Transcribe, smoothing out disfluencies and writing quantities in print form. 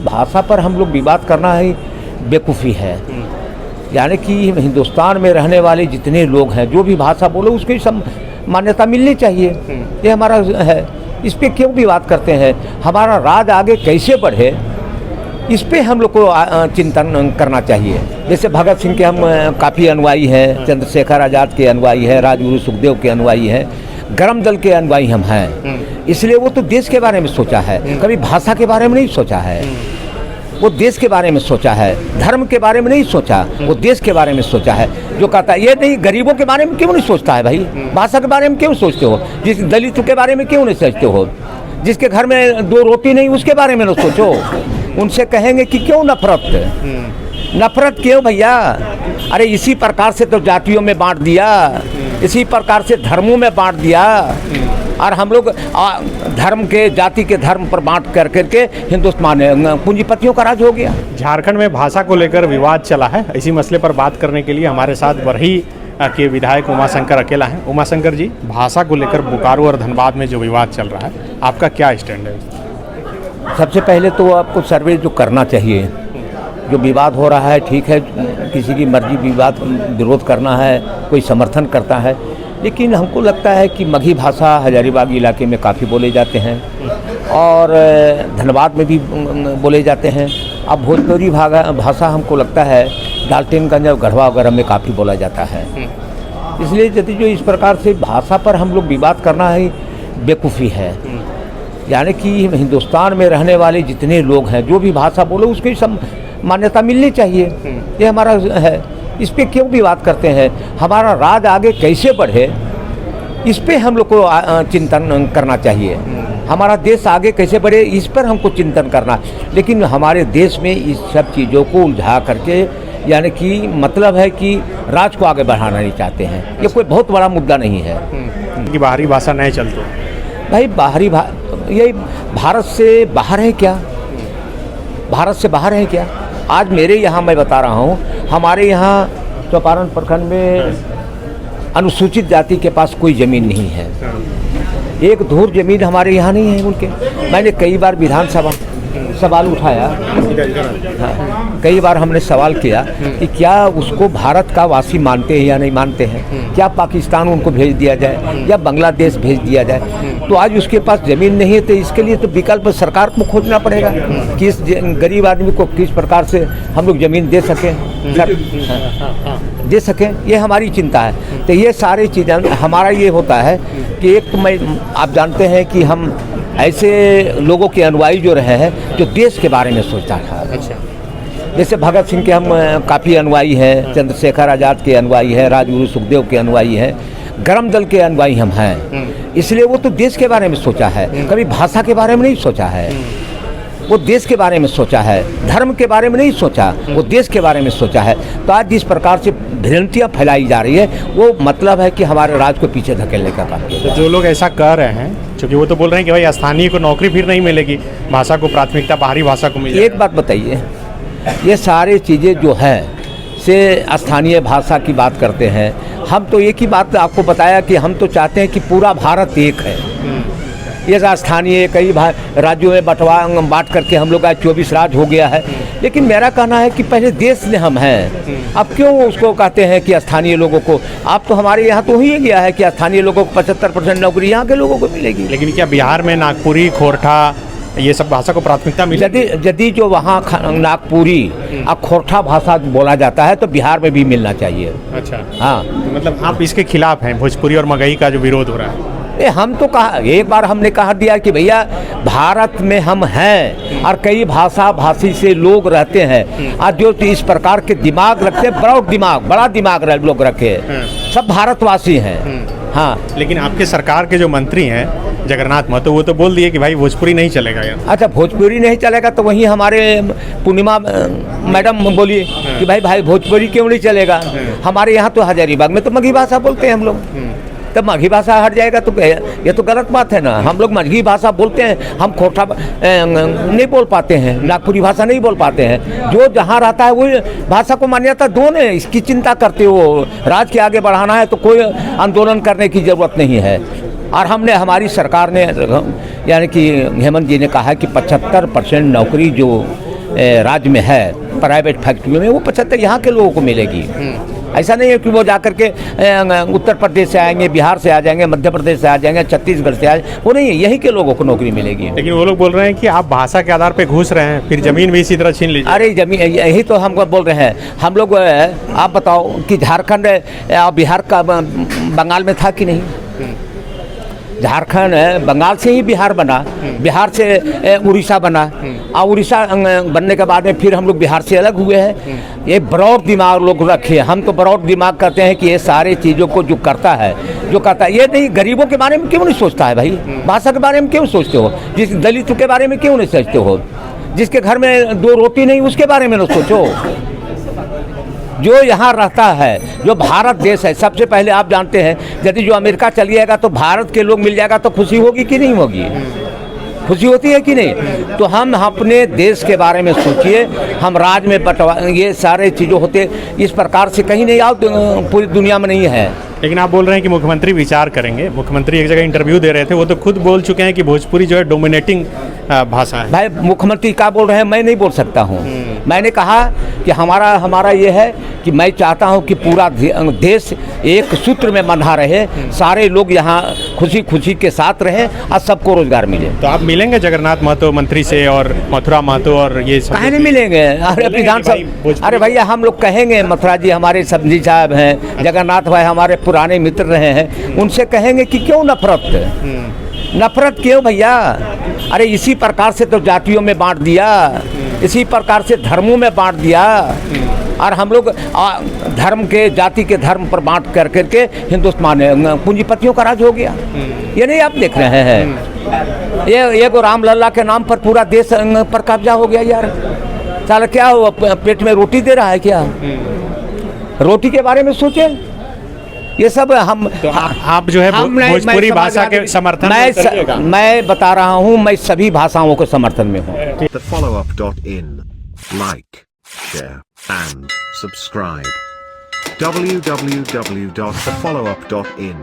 भाषा पर हम लोग विवाद करना है बेवकूफ़ी है। यानी कि हिंदुस्तान में रहने वाले जितने लोग हैं जो भी भाषा बोले उसकी सब मान्यता मिलनी चाहिए। ये हमारा है, इस पे क्यों विवाद करते हैं? हमारा राज आगे कैसे बढ़े इस पे हम लोग को चिंतन करना चाहिए। जैसे भगत सिंह के हम काफ़ी अनुयायी हैं, चंद्रशेखर आज़ाद के अनुयायी हैं, राजगुरु सुखदेव के अनुयायी हैं, गरम दल के अनुयायी हम हैं। इसलिए वो तो देश के बारे में सोचा है, कभी भाषा के बारे में नहीं सोचा है। वो देश के बारे में सोचा है, धर्म के बारे में नहीं सोचा, वो देश के बारे में सोचा है। जो कहता है ये नहीं, गरीबों के बारे में क्यों नहीं सोचता है भाई? भाषा के बारे में क्यों सोचते हो? जिस दलित के बारे में क्यों नहीं सोचते हो? जिसके घर में 2 रोटी नहीं उसके बारे में न सोचो। उनसे कहेंगे कि क्यों नफरत क्यों भैया? अरे इसी प्रकार से तो जातियों में बांट दिया, इसी प्रकार से धर्मों में बांट दिया, और हम लोग धर्म के जाति के धर्म पर बांट कर करके हिंदुस्तान पूंजीपतियों का राज हो गया। झारखंड में भाषा को लेकर विवाद चला है। इसी मसले पर बात करने के लिए हमारे साथ बरही के विधायक उमाशंकर अकेला हैं। उमाशंकर जी, भाषा को लेकर बोकारो और धनबाद में जो विवाद चल रहा है, आपका क्या स्टैंड है? सबसे पहले तो आपको सर्वे जो करना चाहिए। जो विवाद हो रहा है ठीक है, किसी की मर्जी विवाद विरोध करना है, कोई समर्थन करता है, लेकिन हमको लगता है कि मगही भाषा हजारीबाग इलाके में काफ़ी बोले जाते हैं और धनबाद में भी बोले जाते हैं। अब भोजपुरी भाषा हमको लगता है डाल्टनगंज और गढ़वा वगैरह में काफ़ी बोला जाता है। इसलिए यदि जो इस प्रकार से भाषा पर हम लोग विवाद करना है बेवकूफ़ी है। यानी कि हिंदुस्तान में रहने वाले जितने लोग हैं जो भी भाषा बोले उसकी सब मान्यता मिलनी चाहिए। ये हमारा है, इस पे क्यों विवाद करते हैं? हमारा राज आगे कैसे बढ़े इस पे हम लोग को चिंतन करना चाहिए। हमारा देश आगे कैसे बढ़े इस पर हमको चिंतन करना। लेकिन हमारे देश में इस सब चीज़ों को उलझा करके, यानी कि मतलब है कि राज को आगे बढ़ाना नहीं चाहते हैं। ये कोई बहुत बड़ा मुद्दा नहीं है कि बाहरी भाषा नहीं चलती भाई। यही भारत से बाहर है क्या? भारत से बाहर है क्या? आज मेरे यहाँ मैं बता रहा हूँ, हमारे यहाँ चौपारण प्रखंड में अनुसूचित जाति के पास कोई ज़मीन नहीं है। एक धूर ज़मीन हमारे यहाँ नहीं है उनके। मैंने कई बार विधानसभा सवाल उठाया, कई बार हमने सवाल किया कि क्या उसको भारत का वासी मानते हैं या नहीं मानते हैं, क्या पाकिस्तान उनको भेज दिया जाए या बांग्लादेश भेज दिया जाए। तो आज उसके पास ज़मीन नहीं है, तो इसके लिए तो विकल्प सरकार को खोजना पड़ेगा कि इस गरीब आदमी को किस प्रकार से हम लोग ज़मीन दे सकें। ये हमारी चिंता है। तो ये सारी चीज़ें हमारा ये होता है कि एक तो आप जानते हैं कि हम ऐसे लोगों के अनुयायी जो रहे हैं जो देश के बारे में सोचता था। अच्छा। जैसे भगत सिंह के हम काफ़ी अनुयायी हैं, चंद्रशेखर आज़ाद के अनुयायी हैं, राजगुरु सुखदेव के अनुयायी हैं, गरम दल के अनुयायी हम हैं। इसलिए वो तो देश के बारे में सोचा है, कभी भाषा के बारे में नहीं सोचा है। वो देश के बारे में सोचा है, धर्म के बारे में नहीं सोचा, वो देश के बारे में सोचा है। तो आज जिस प्रकार से भ्रांतियाँ फैलाई जा रही है वो मतलब है कि हमारे राज को पीछे धकेलने का काम। तो जो लोग ऐसा कर रहे हैं, क्योंकि वो तो बोल रहे हैं कि भाई स्थानीय को नौकरी फिर नहीं मिलेगी, भाषा को प्राथमिकता बाहरी भाषा को मिलेगी। एक बात बताइए, ये सारी चीज़ें जो है से स्थानीय भाषा की बात करते हैं। हम तो एक ही बात आपको बताया कि हम तो चाहते हैं कि पूरा भारत एक है। ये स्थानीय कई राज्यों में बांट करके हम लोग आज 24 राज्य हो गया है। लेकिन मेरा कहना है कि पहले देश ने हम हैं, अब क्यों उसको कहते हैं कि स्थानीय लोगों को? आप तो हमारे यहाँ तो ही गया है कि स्थानीय लोगों को 75% नौकरी यहाँ के लोगों को मिलेगी। लेकिन क्या बिहार में नागपुरी, खोरठा, ये सब भाषा को प्राथमिकता मिलेगी? यदि जो वहाँ नागपुरी और खोरठा भाषा बोला जाता है तो बिहार में भी मिलना चाहिए। अच्छा। हाँ, तो मतलब आप इसके खिलाफ हैं, भोजपुरी और मगही का जो विरोध हो रहा है? हम तो कहा, एक बार हमने कहा दिया कि भैया भारत में हम हैं और कई भाषी से लोग रहते हैं। आज जो इस प्रकार के दिमाग रखते हैं, बड़ा दिमाग लोग रखे हैं, सब भारतवासी हैं। हाँ, लेकिन आपके सरकार के जो मंत्री हैं जगन्नाथ महतो, वो तो बोल दिए कि भाई भोजपुरी नहीं चलेगा यार। अच्छा, भोजपुरी नहीं चलेगा तो वहीं हमारे पूर्णिमा मैडम बोलिए कि भाई भोजपुरी क्यों नहीं चलेगा? हमारे यहाँ तो हजारीबाग में तो मगही भाषा बोलते हैं हम लोग। तब मगही भाषा हट जाएगा तो ये तो गलत बात है ना। हम लोग मगही भाषा बोलते हैं, हम खोरठा नहीं बोल पाते हैं, नागपुरी भाषा नहीं बोल पाते हैं। जो जहाँ रहता है वही भाषा को मान्यता दो ने, इसकी चिंता करते हो। राज्य के आगे बढ़ाना है तो कोई आंदोलन करने की ज़रूरत नहीं है। और हमने, हमारी सरकार ने, यानी कि हेमंत जी ने कहा कि 75% नौकरी जो राज्य में है प्राइवेट फैक्ट्रियों में, वो 75 यहाँ के लोगों को मिलेगी। ऐसा नहीं है कि वो जाकर के उत्तर प्रदेश से आएंगे, बिहार से आ जाएंगे, मध्य प्रदेश से आ जाएंगे, छत्तीसगढ़ से आ जाएंगे, वो नहीं है, यहीं के लोगों को नौकरी मिलेगी। लेकिन वो लोग बोल रहे हैं कि आप भाषा के आधार पे घुस रहे हैं, फिर जमीन भी इसी तरह छीन लीजिए। अरे जमीन, यही तो हम बोल रहे हैं। हम लोग आप बताओ कि झारखंड बिहार का बंगाल में था कि नहीं? झारखंड बंगाल से ही बिहार बना, बिहार से उड़ीसा बना, और उड़ीसा बनने के बाद में फिर हम लोग बिहार से अलग हुए हैं। ये ब्रॉड दिमाग लोग रखे, हम तो ब्रॉड दिमाग कहते हैं कि ये सारे चीज़ों को जो करता है ये नहीं, गरीबों के बारे में क्यों नहीं सोचता है भाई? भाषा के बारे में क्यों सोचते हो? जिस दलित के बारे में क्यों नहीं सोचते हो? जिसके घर में 2 रोटी नहीं उसके बारे में न सोचो। जो यहाँ रहता है, जो भारत देश है, सबसे पहले आप जानते हैं यदि जो अमेरिका चलिएगा तो भारत के लोग मिल जाएगा तो खुशी होगी कि नहीं होगी? खुशी होती है कि नहीं? तो हम अपने देश के बारे में सोचिए। हम राज्य में बंटवा, ये सारे चीज़ों होते इस प्रकार से कहीं नहीं, आओ पूरी दुनिया में नहीं है। लेकिन आप बोल रहे हैं कि मुख्यमंत्री विचार करेंगे। मुख्यमंत्री एक जगह इंटरव्यू दे रहे थे, वो तो खुद बोल चुके हैं कि भोजपुरी जो है डोमिनेटिंग भाषा है। भाई मुख्यमंत्री क्या बोल रहे हैं मैं नहीं बोल सकता हूँ। मैंने कहा कि हमारा ये है कि मैं चाहता हूँ कि पूरा देश एक सूत्र में बंधा रहे, सारे लोग यहाँ खुशी खुशी के साथ रहें और सबको रोजगार मिले। तो आप मिलेंगे जगन्नाथ महतो मंत्री से और मथुरा महतो और ये सब? कहीं नहीं मिलेंगे। अरे विधानसभा, अरे भैया हम लोग कहेंगे मथुरा जी हमारे सब्जी साहब हैं, जगन्नाथ भाई हमारे पुराने मित्र रहे हैं, उनसे कहेंगे कि क्यों नफरत क्यों भैया? अरे इसी प्रकार से तो जातियों में बांट दिया, इसी प्रकार से धर्मों में बांट दिया, और हम लोग धर्म के, जाति के धर्म पर बांट करके हिंदुस्तान में पूंजीपतियों का राज हो गया। ये नहीं आप देख रहे हैं? ये राम लल्ला के नाम पर पूरा देश पर कब्जा हो गया यार। साला क्या हो, पेट में रोटी दे रहा है क्या? रोटी के बारे में सोचे। ये सब हम तो आप जो है भोजपुरी भाषा के समर्थन में करिएगा? मैं बता रहा हूँ, मैं सभी भाषाओं के समर्थन में हूँ। TheFollowUp.in, like, share and subscribe. www.thefollowup.in